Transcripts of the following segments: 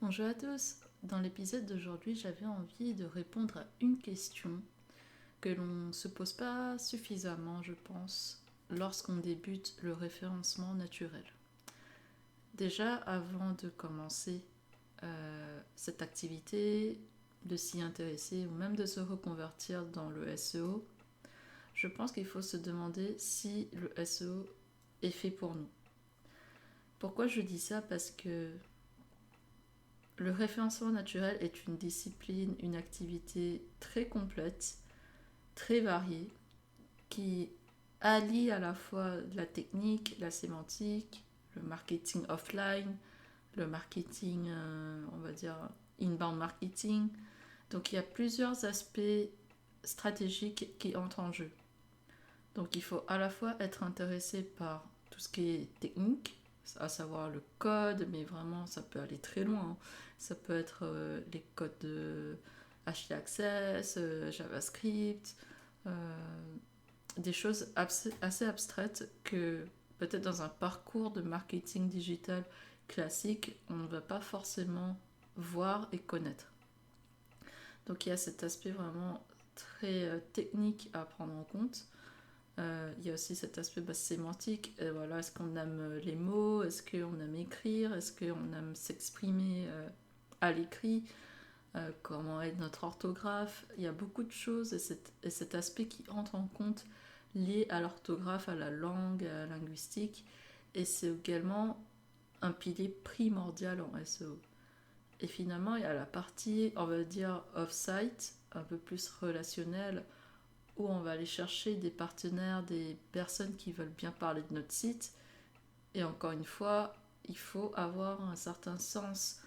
Bonjour à tous. Dans l'épisode d'aujourd'hui, j'avais envie de répondre à une question que l'on ne se pose pas suffisamment, je pense, lorsqu'on débute le référencement naturel. Déjà, avant de commencer cette activité, de s'y intéresser ou même de se reconvertir dans le SEO, je pense qu'il faut se demander si le SEO est fait pour nous. Pourquoi je dis ça? Parce que le référencement naturel est une discipline, une activité très complète, très variée, qui allie à la fois la technique, la sémantique, le marketing offline, le marketing, on va dire, inbound marketing. Donc il y a plusieurs aspects stratégiques qui entrent en jeu. Donc il faut à la fois être intéressé par tout ce qui est technique, à savoir le code, mais vraiment ça peut aller très loin, hein. Ça peut être les codes de HTAccess, JavaScript, des choses assez abstraites que peut-être dans un parcours de marketing digital classique, on ne va pas forcément voir et connaître. Donc il y a cet aspect vraiment très technique à prendre en compte. Il y a aussi cet aspect sémantique. Voilà, est-ce qu'on aime les mots? Est-ce qu'on aime écrire? Est-ce qu'on aime s'exprimer à l'écrit? Comment est notre orthographe? Il y a beaucoup de choses et cet aspect qui entre en compte lié à l'orthographe, à la langue, à la linguistique. Et c'est également un pilier primordial en SEO. Et finalement, il y a la partie, on va dire, off-site, un peu plus relationnelle, où on va aller chercher des partenaires, des personnes qui veulent bien parler de notre site. Et encore une fois, il faut avoir un certain sens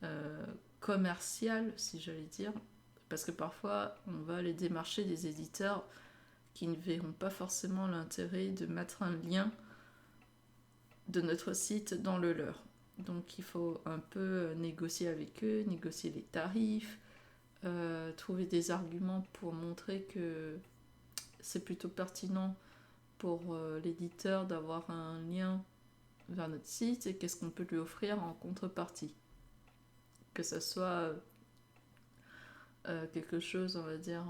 euh, commercial, si j'allais dire, parce que parfois on va aller démarcher des éditeurs qui ne verront pas forcément l'intérêt de mettre un lien de notre site dans le leur. Donc il faut un peu négocier avec eux, négocier les tarifs, trouver des arguments pour montrer que c'est plutôt pertinent pour l'éditeur d'avoir un lien vers notre site et qu'est-ce qu'on peut lui offrir en contrepartie. Que ce soit quelque chose, on va dire,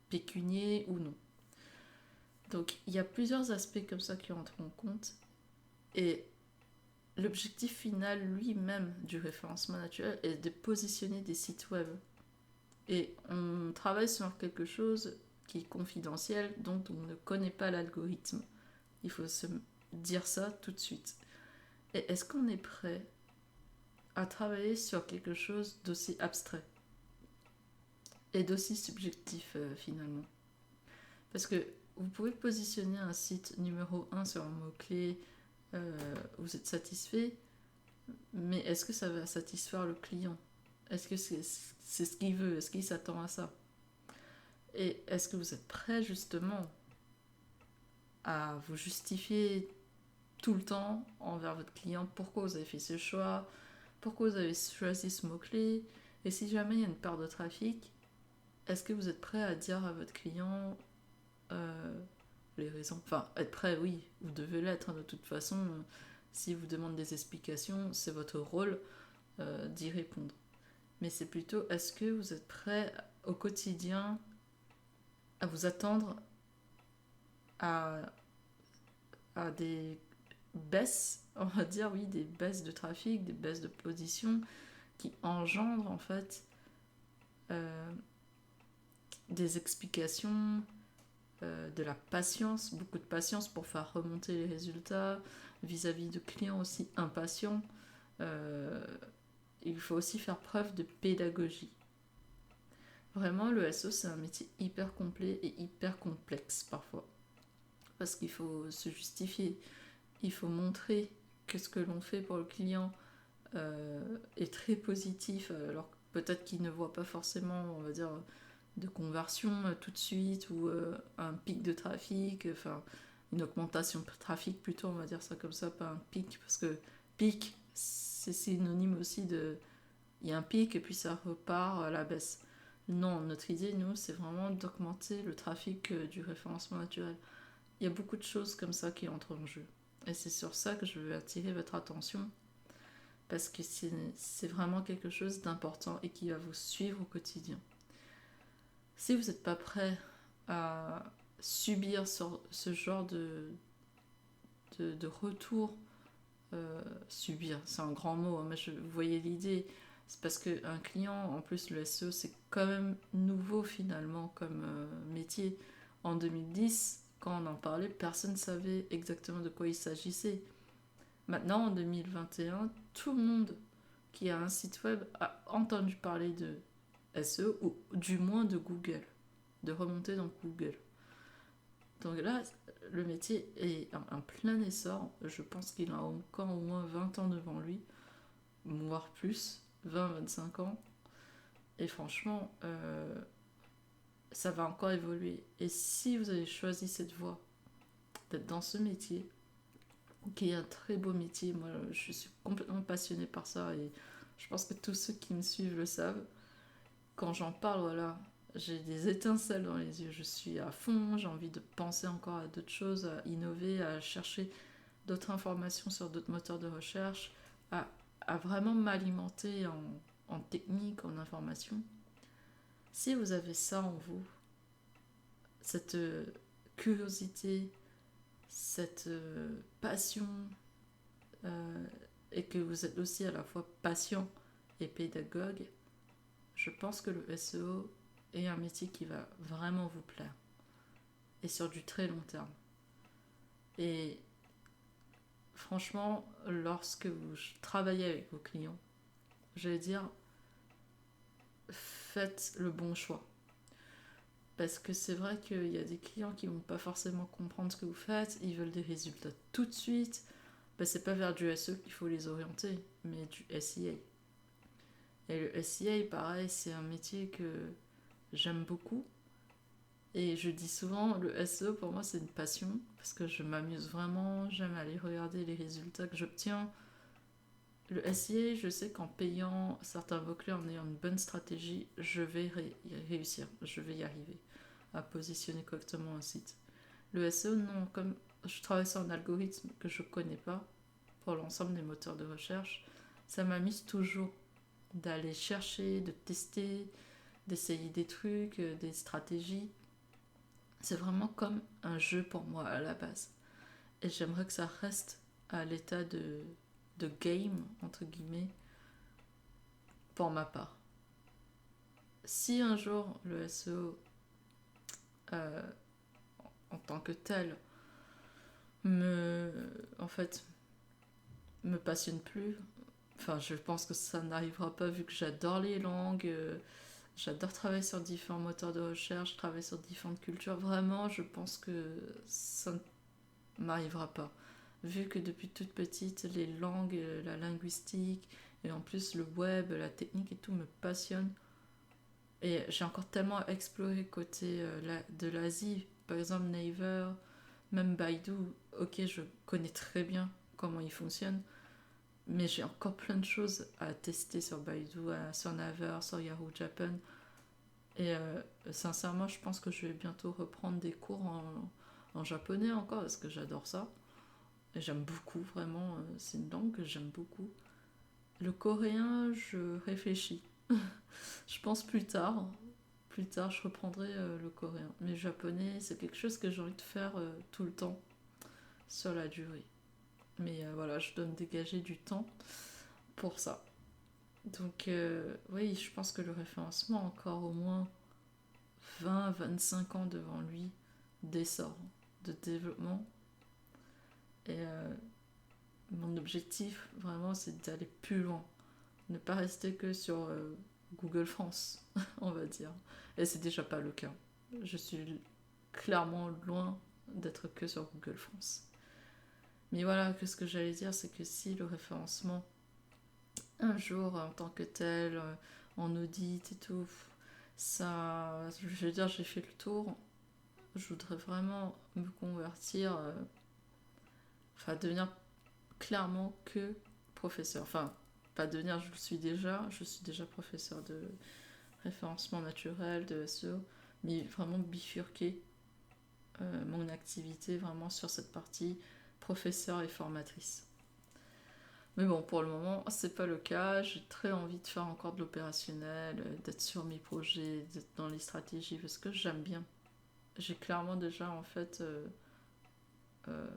pécunier ou non. Donc il y a plusieurs aspects comme ça qui entrent en compte et l'objectif final lui-même du référencement naturel est de positionner des sites web. Et on travaille sur quelque chose qui est confidentiel, dont on ne connaît pas l'algorithme. Il faut se dire ça tout de suite. Et est-ce qu'on est prêt à travailler sur quelque chose d'aussi abstrait et d'aussi subjectif finalement? Parce que vous pouvez positionner un site numéro 1 sur un mot-clé, vous êtes satisfait, mais est-ce que ça va satisfaire le client? Est-ce que c'est ce qu'il veut? Est-ce qu'il s'attend à ça? Et est-ce que vous êtes prêt justement à vous justifier tout le temps envers votre client pourquoi vous avez fait ce choix, pourquoi vous avez choisi ce mot-clé, et si jamais il y a une part de trafic, est-ce que vous êtes prêt à dire à votre client euh, les raisons? Enfin, être prêt, oui, vous devez l'être, hein, de toute façon. S'il vous demande des explications, c'est votre rôle d'y répondre. Mais c'est plutôt, est-ce que vous êtes prêt au quotidien à vous attendre à, à des baisses, on va dire, oui, des baisses de trafic, des baisses de position qui engendrent en fait euh, des explications, de la patience, beaucoup de patience pour faire remonter les résultats vis-à-vis de clients aussi impatients. Euh, il faut aussi faire preuve de pédagogie. Vraiment, le SEO, c'est un métier hyper complet et hyper complexe parfois. Parce qu'il faut se justifier, il faut montrer que ce que l'on fait pour le client est très positif, alors peut-être qu'il ne voit pas forcément, on va dire, de conversion tout de suite ou un pic de trafic, enfin une augmentation de trafic plutôt, on va dire ça comme ça, pas un pic, parce que pic, c'est synonyme aussi de... Il y a un pic et puis ça repart à la baisse. Non, notre idée, nous, c'est vraiment d'augmenter le trafic du référencement naturel. Il y a beaucoup de choses comme ça qui entrent en jeu. Et c'est sur ça que je veux attirer votre attention. parce que c'est vraiment quelque chose d'important et qui va vous suivre au quotidien. Si vous n'êtes pas prêt à subir ce genre de retour, subir, c'est un grand mot, hein, mais vous voyez l'idée, c'est parce qu'un client, en plus le SEO, c'est quand même nouveau finalement comme métier. En 2010, quand on en parlait, personne ne savait exactement de quoi il s'agissait. Maintenant, en 2021, tout le monde qui a un site web a entendu parler de SEO, ou du moins de Google, de remonter dans Google. Donc là, le métier est en plein essor. Je pense qu'il a encore au moins 20 ans devant lui, voire plus, 20-25 ans. Et franchement, ça va encore évoluer. Et si vous avez choisi cette voie, d'être dans ce métier, qui est un très beau métier, moi je suis complètement passionnée par ça et je pense que tous ceux qui me suivent le savent. Quand j'en parle, voilà, j'ai des étincelles dans les yeux, je suis à fond, j'ai envie de penser encore à d'autres choses, à innover, à chercher d'autres informations sur d'autres moteurs de recherche, à vraiment m'alimenter en technique, en information. Si vous avez ça en vous, cette curiosité, cette passion, et que vous êtes aussi à la fois patient et pédagogue, je pense que le SEO est un métier qui va vraiment vous plaire. Et sur du très long terme. Et franchement, lorsque vous travaillez avec vos clients, je vais dire, faites le bon choix. Parce que c'est vrai qu'il y a des clients qui ne vont pas forcément comprendre ce que vous faites, ils veulent des résultats tout de suite. Ben, c'est pas vers du SEO qu'il faut les orienter, mais du SEA. Et le SEA, pareil, c'est un métier que j'aime beaucoup. Et je dis souvent, le SEO pour moi c'est une passion, parce que je m'amuse vraiment, j'aime aller regarder les résultats que j'obtiens. Le SEA, je sais qu'en payant certains mots-clés, en ayant une bonne stratégie, je vais réussir, je vais y arriver à positionner correctement un site. Le SEO, non, comme je travaille sur un algorithme que je ne connais pas pour l'ensemble des moteurs de recherche, ça m'amuse toujours d'aller chercher, de tester, d'essayer des trucs, des stratégies. C'est vraiment comme un jeu pour moi à la base. Et j'aimerais que ça reste à l'état de game, entre guillemets, pour ma part. Si un jour le SEO, en tant que tel, en fait, me passionne plus, enfin je pense que ça n'arrivera pas vu que j'adore les langues, j'adore travailler sur différents moteurs de recherche, travailler sur différentes cultures, vraiment je pense que ça ne m'arrivera pas. Vu que depuis toute petite, les langues, la linguistique, et en plus le web, la technique et tout me passionne. Et j'ai encore tellement à explorer côté de l'Asie, par exemple Naver, même Baidu. Ok, je connais très bien comment il fonctionne, mais j'ai encore plein de choses à tester sur Baidu, sur Naver, sur Yahoo Japan. Et sincèrement, je pense que je vais bientôt reprendre des cours en japonais encore, parce que j'adore ça. Et j'aime beaucoup, vraiment, c'est une langue que j'aime beaucoup. Le coréen, je réfléchis. Je pense plus tard, je reprendrai le coréen. Mais le japonais, c'est quelque chose que j'ai envie de faire tout le temps, sur la durée. Mais voilà, je dois me dégager du temps pour ça. Donc oui, je pense que le référencement a encore au moins 20-25 ans devant lui d'essor, de développement. Et mon objectif, vraiment, c'est d'aller plus loin. Ne pas rester que sur Google France, on va dire. Et c'est déjà pas le cas. Je suis clairement loin d'être que sur Google France. Mais voilà, que ce que j'allais dire, c'est que si le référencement, un jour, en tant que tel, en audit et tout, ça, je veux dire, j'ai fait le tour. Je voudrais vraiment me convertir, enfin devenir clairement que professeur. Enfin, pas devenir, je suis déjà professeur de référencement naturel, de SEO, mais vraiment bifurquer mon activité vraiment sur cette partie professeur et formatrice. Mais bon, pour le moment, c'est pas le cas. J'ai très envie de faire encore de l'opérationnel, d'être sur mes projets, d'être dans les stratégies, parce que j'aime bien. J'ai clairement déjà en fait euh,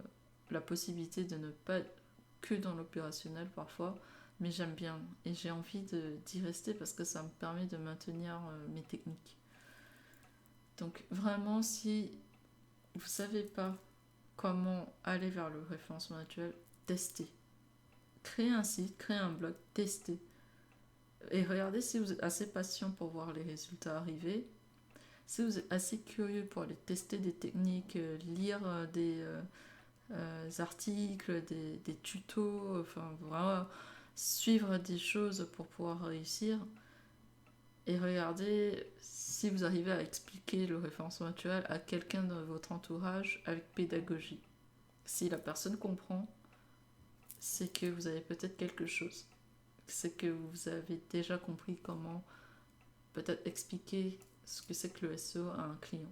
la possibilité de ne pas être que dans l'opérationnel parfois, mais j'aime bien et j'ai envie d'y rester parce que ça me permet de maintenir mes techniques. Donc vraiment, si vous savez pas comment aller vers le référencement naturel, testez. Créez un site, créez un blog, testez. Et regardez si vous êtes assez patient pour voir les résultats arriver. Si vous êtes assez curieux pour aller tester des techniques, lire des articles, des tutos, enfin vraiment suivre des choses pour pouvoir réussir. Et regardez si vous arrivez à expliquer le référencement naturel à quelqu'un de votre entourage avec pédagogie. Si la personne comprend, c'est que vous avez peut-être quelque chose. C'est que vous avez déjà compris comment peut-être expliquer ce que c'est que le SEO à un client.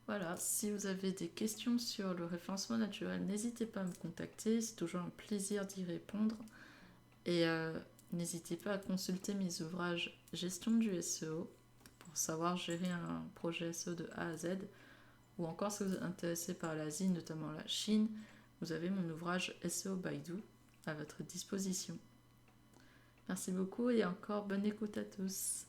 Voilà, si vous avez des questions sur le référencement naturel, n'hésitez pas à me contacter, c'est toujours un plaisir d'y répondre. Et n'hésitez pas à consulter mes ouvrages Gestion du SEO pour savoir gérer un projet SEO de A à Z. Ou encore si vous êtes intéressé par l'Asie, notamment la Chine, vous avez mon ouvrage SEO Baidu à votre disposition. Merci beaucoup et encore bonne écoute à tous.